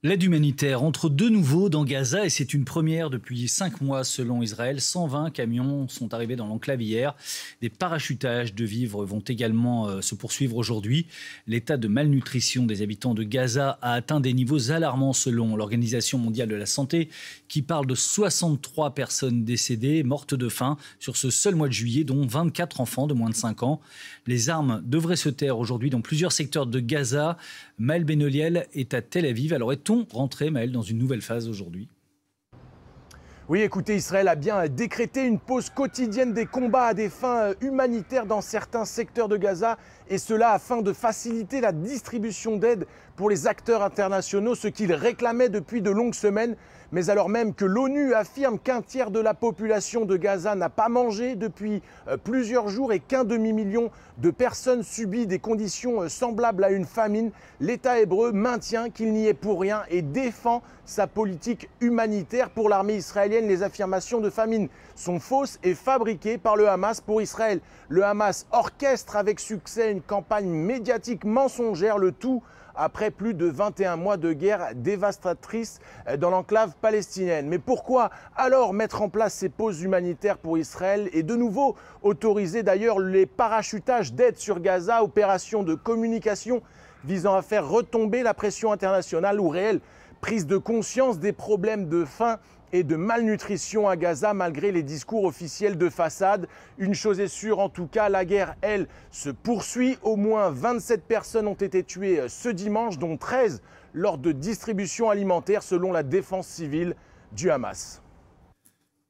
L'aide humanitaire entre de nouveau dans Gaza et c'est une première depuis 5 mois selon Israël. 120 camions sont arrivés dans l'enclave hier. Des parachutages de vivres vont également se poursuivre aujourd'hui. L'état de malnutrition des habitants de Gaza a atteint des niveaux alarmants selon l'Organisation mondiale de la santé qui parle de 63 personnes décédées, mortes de faim sur ce seul mois de juillet, dont 24 enfants de moins de 5 ans. Les armes devraient se taire aujourd'hui dans plusieurs secteurs de Gaza. Maël Benoliel est à Tel Aviv. Alors est-on rentré, Maël, dans une nouvelle phase aujourd'hui ? Oui, écoutez, Israël a bien décrété une pause quotidienne des combats à des fins humanitaires dans certains secteurs de Gaza, et cela afin de faciliter la distribution d'aide pour les acteurs internationaux, ce qu'ils réclamaient depuis de longues semaines. Mais alors même que l'ONU affirme qu'un tiers de la population de Gaza n'a pas mangé depuis plusieurs jours et qu'un demi-million de personnes subissent des conditions semblables à une famine, l'État hébreu maintient qu'il n'y est pour rien et défend sa politique humanitaire. Pour l'armée israélienne, les affirmations de famine sont fausses et fabriquées par le Hamas pour Israël. Le Hamas orchestre avec succès une campagne médiatique mensongère, le tout après plus de 21 mois de guerre dévastatrice dans l'enclave palestinienne. Mais pourquoi alors mettre en place ces pauses humanitaires pour Israël et de nouveau autoriser d'ailleurs les parachutages d'aide sur Gaza, opération de communication visant à faire retomber la pression internationale ou réelle prise de conscience des problèmes de faim et de malnutrition à Gaza malgré les discours officiels de façade. Une chose est sûre en tout cas, la guerre, elle, se poursuit. Au moins 27 personnes ont été tuées ce dimanche, dont 13 lors de distributions alimentaires selon la défense civile du Hamas.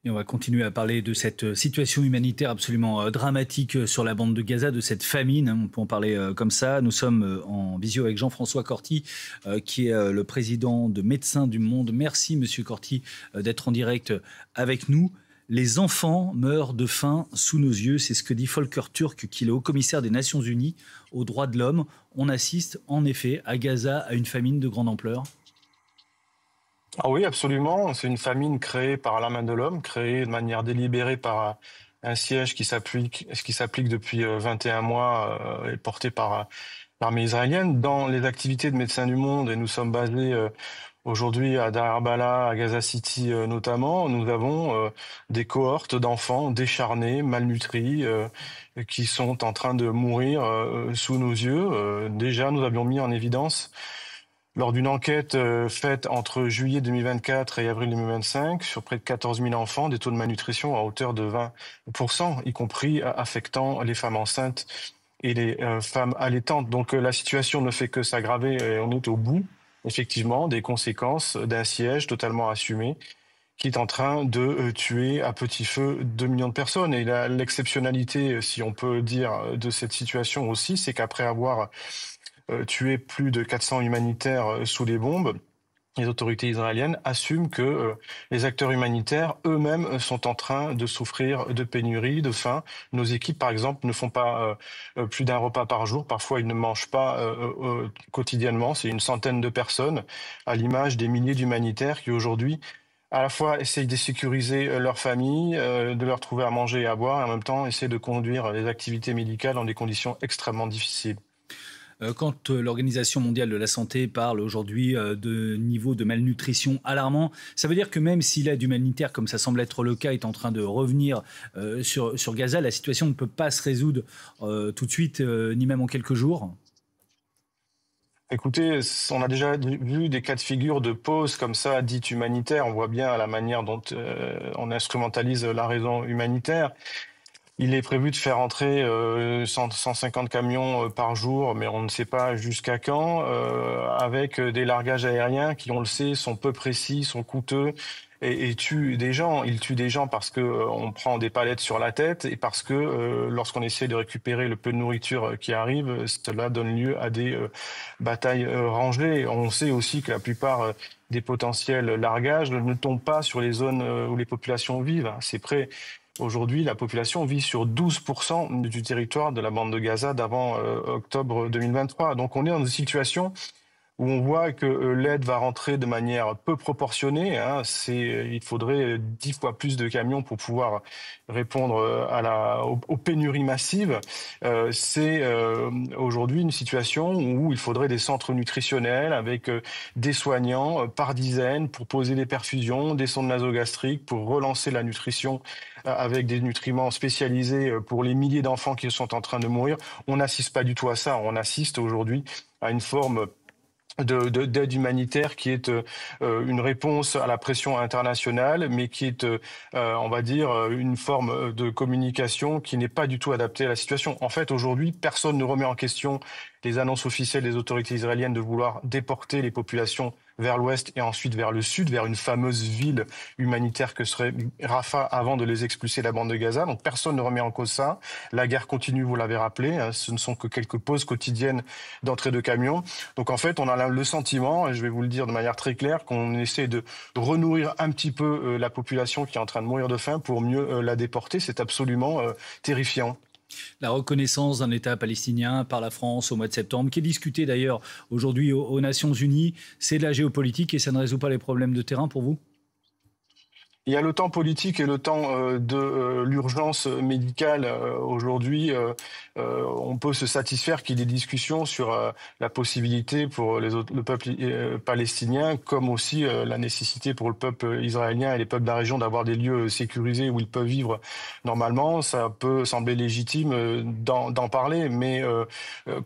Et on va continuer à parler de cette situation humanitaire absolument dramatique sur la bande de Gaza, de cette famine. On peut en parler comme ça. Nous sommes en visio avec Jean-François Corti, qui est le président de Médecins du Monde. Merci, Monsieur Corti, d'être en direct avec nous. Les enfants meurent de faim sous nos yeux. C'est ce que dit Volker Türk, qui est le haut-commissaire des Nations Unies aux droits de l'homme. On assiste en effet à Gaza à une famine de grande ampleur. Ah oui, absolument. C'est une famine créée par la main de l'homme, créée de manière délibérée par un siège qui s'applique depuis 21 mois et porté par l'armée israélienne. Dans les activités de Médecins du Monde, et nous sommes basés aujourd'hui à Deir el-Balah, à Gaza City notamment, nous avons des cohortes d'enfants décharnés, malnutris, qui sont en train de mourir sous nos yeux. Déjà, nous avions mis en évidence lors d'une enquête faite entre juillet 2024 et avril 2025 sur près de 14 000 enfants, des taux de malnutrition à hauteur de 20%, y compris affectant les femmes enceintes et les femmes allaitantes. Donc la situation ne fait que s'aggraver et on est au bout, effectivement, des conséquences d'un siège totalement assumé qui est en train de tuer à petit feu 2 millions de personnes. Et l'exceptionnalité, si on peut dire, de cette situation aussi, c'est qu'après avoir tué plus de 400 humanitaires sous les bombes, les autorités israéliennes assument que les acteurs humanitaires eux-mêmes sont en train de souffrir de pénurie, de faim. Nos équipes, par exemple, ne font pas plus d'un repas par jour. Parfois, ils ne mangent pas quotidiennement. C'est une centaine de personnes, à l'image des milliers d'humanitaires qui aujourd'hui à la fois essayent de sécuriser leur famille, de leur trouver à manger et à boire, et en même temps essayent de conduire les activités médicales dans des conditions extrêmement difficiles. Quand l'Organisation mondiale de la santé parle aujourd'hui de niveau de malnutrition alarmant, ça veut dire que même si l'aide humanitaire, comme ça semble être le cas, est en train de revenir sur Gaza, la situation ne peut pas se résoudre tout de suite, ni même en quelques jours. Écoutez, on a déjà vu des cas de figure de pause comme ça, dites humanitaires. On voit bien la manière dont on instrumentalise la raison humanitaire. Il est prévu de faire entrer 150 camions par jour, mais on ne sait pas jusqu'à quand, avec des largages aériens qui, on le sait, sont peu précis, sont coûteux et tuent des gens. Ils tuent des gens parce que on prend des palettes sur la tête et parce que lorsqu'on essaie de récupérer le peu de nourriture qui arrive, cela donne lieu à des batailles rangées. On sait aussi que la plupart des potentiels largages ne tombent pas sur les zones où les populations vivent. C'est près. Aujourd'hui, la population vit sur 12% du territoire de la bande de Gaza d'avant octobre 2023. Donc on est dans une situation où on voit que l'aide va rentrer de manière peu proportionnée. Hein. Il faudrait 10 fois plus de camions pour pouvoir répondre aux pénuries massives. C'est aujourd'hui une situation où il faudrait des centres nutritionnels avec des soignants par dizaines pour poser des perfusions, des sondes nasogastriques pour relancer la nutrition avec des nutriments spécialisés pour les milliers d'enfants qui sont en train de mourir. On n'assiste pas du tout à ça. On assiste aujourd'hui à une forme d'aide humanitaire qui est une réponse à la pression internationale, mais qui est, on va dire, une forme de communication qui n'est pas du tout adaptée à la situation. En fait, aujourd'hui, personne ne remet en question les annonces officielles des autorités israéliennes de vouloir déporter les populations vers l'ouest et ensuite vers le sud, vers une fameuse ville humanitaire que serait Rafah avant de les expulser de la bande de Gaza. Donc personne ne remet en cause ça. La guerre continue, vous l'avez rappelé. Hein, ce ne sont que quelques pauses quotidiennes d'entrée de camions. Donc en fait, on a le sentiment, et je vais vous le dire de manière très claire, qu'on essaie de renourrir un petit peu la population qui est en train de mourir de faim pour mieux la déporter. C'est absolument terrifiant. La reconnaissance d'un État palestinien par la France au mois de septembre, qui est discutée d'ailleurs aujourd'hui aux Nations Unies, c'est de la géopolitique et ça ne résout pas les problèmes de terrain pour vous ? Il y a le temps politique et le temps de l'urgence médicale. Aujourd'hui, on peut se satisfaire qu'il y ait des discussions sur la possibilité pour le peuple palestinien, comme aussi la nécessité pour le peuple israélien et les peuples de la région d'avoir des lieux sécurisés où ils peuvent vivre normalement. Ça peut sembler légitime d'en parler, mais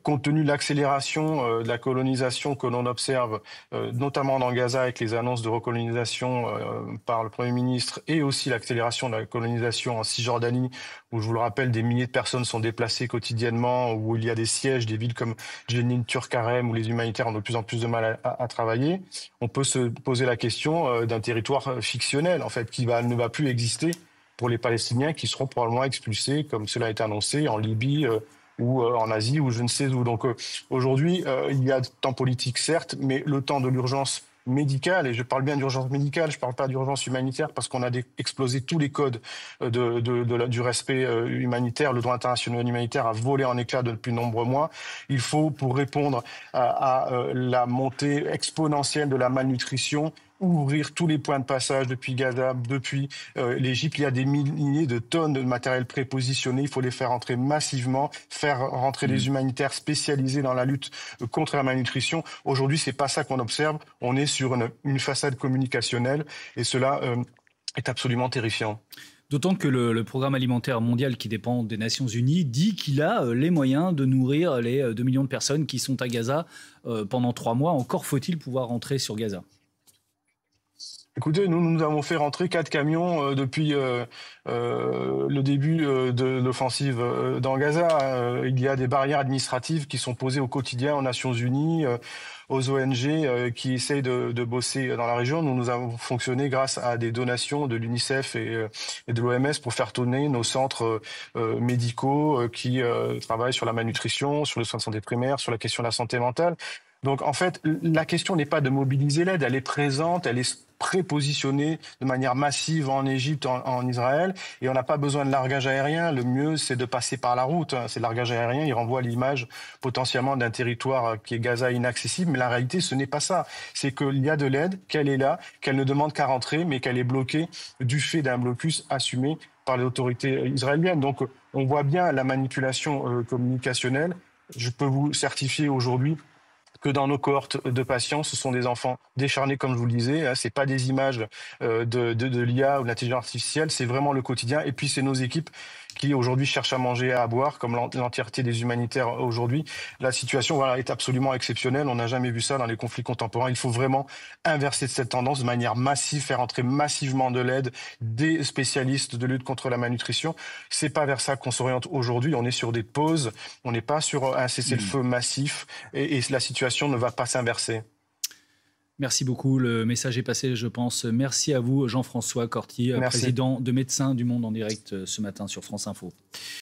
compte tenu de l'accélération de la colonisation que l'on observe, notamment dans Gaza avec les annonces de recolonisation par le Premier ministre, et aussi l'accélération de la colonisation en Cisjordanie, où je vous le rappelle, des milliers de personnes sont déplacées quotidiennement, où il y a des sièges, des villes comme Jenin, Turkarem, où les humanitaires ont de plus en plus de mal à travailler. On peut se poser la question d'un territoire fictionnel, en fait, ne va plus exister pour les Palestiniens, qui seront probablement expulsés, comme cela a été annoncé, en Libye ou en Asie, ou je ne sais où. Donc aujourd'hui, il y a du temps politique, certes, mais le temps de l'urgence médicale, et je parle bien d'urgence médicale, je ne parle pas d'urgence humanitaire, parce qu'on a explosé tous les codes du respect humanitaire. Le droit international humanitaire a volé en éclats depuis de nombreux mois. Il faut, pour répondre à la montée exponentielle de la malnutrition, ouvrir tous les points de passage depuis Gaza, depuis l'Égypte. Il y a des milliers de tonnes de matériel prépositionné. Il faut les faire entrer massivement, faire rentrer des humanitaires spécialisés dans la lutte contre la malnutrition. Aujourd'hui, c'est pas ça qu'on observe. On est sur une façade communicationnelle et cela est absolument terrifiant. D'autant que le programme alimentaire mondial qui dépend des Nations Unies dit qu'il a les moyens de nourrir les 2 millions de personnes qui sont à Gaza pendant 3 mois. Encore faut-il pouvoir rentrer sur Gaza. Écoutez, nous avons fait rentrer 4 camions depuis le début de l'offensive dans Gaza. Il y a des barrières administratives qui sont posées au quotidien aux Nations Unies, aux ONG qui essayent de bosser dans la région. Nous avons fonctionné grâce à des donations de l'UNICEF et de l'OMS pour faire tourner nos centres médicaux qui travaillent sur la malnutrition, sur le soin de santé primaire, sur la question de la santé mentale. Donc en fait, la question n'est pas de mobiliser l'aide, elle est présente, elle est prépositionnée de manière massive en Égypte, en Israël, et on n'a pas besoin de largage aérien. Le mieux, c'est de passer par la route. C'est le largage aérien, il renvoie l'image potentiellement d'un territoire qui est Gaza inaccessible, mais la réalité, ce n'est pas ça. C'est qu'il y a de l'aide, qu'elle est là, qu'elle ne demande qu'à rentrer, mais qu'elle est bloquée du fait d'un blocus assumé par les autorités israéliennes. Donc on voit bien la manipulation communicationnelle. Je peux vous certifier aujourd'hui que dans nos cohortes de patients, ce sont des enfants décharnés, comme je vous le disais. C'est pas des images de l'IA ou de l'intelligence artificielle, c'est vraiment le quotidien. Et puis c'est nos équipes qui aujourd'hui cherchent à manger et à boire, comme l'entièreté des humanitaires aujourd'hui. La situation est absolument exceptionnelle. On n'a jamais vu ça dans les conflits contemporains. Il faut vraiment inverser cette tendance de manière massive, faire entrer massivement de l'aide, des spécialistes de lutte contre la malnutrition. C'est pas vers ça qu'on s'oriente aujourd'hui. On est sur des pauses. On n'est pas sur un cessez-le-feu massif et la situation ne va pas s'inverser. Merci beaucoup. Le message est passé, je pense. Merci à vous, Jean-François Corti, président de Médecins du Monde en direct ce matin sur France Info.